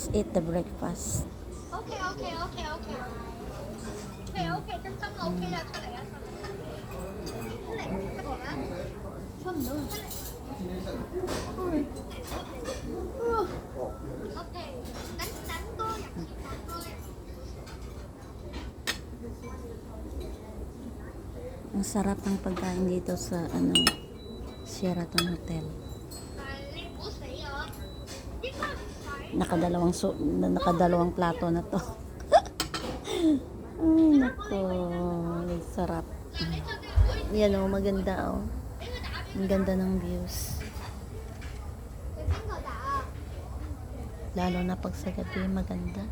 Let's eat the breakfast. Okay, okay, okay, okay. Okay, okay, chăm sóc là ok là cho lẻ sao? Cho lẻ, cho bỏ á. Không nữa. Okay, đánh đánh cô nhặt chị còn cô. Ang sarap ng pagkain dito sa Sheraton Hotel. Nakadalawang plato na to. Ay, nako. Sarap. Yan o, maganda o. Ang ganda ng views. Lalo na pag sa gabi, maganda.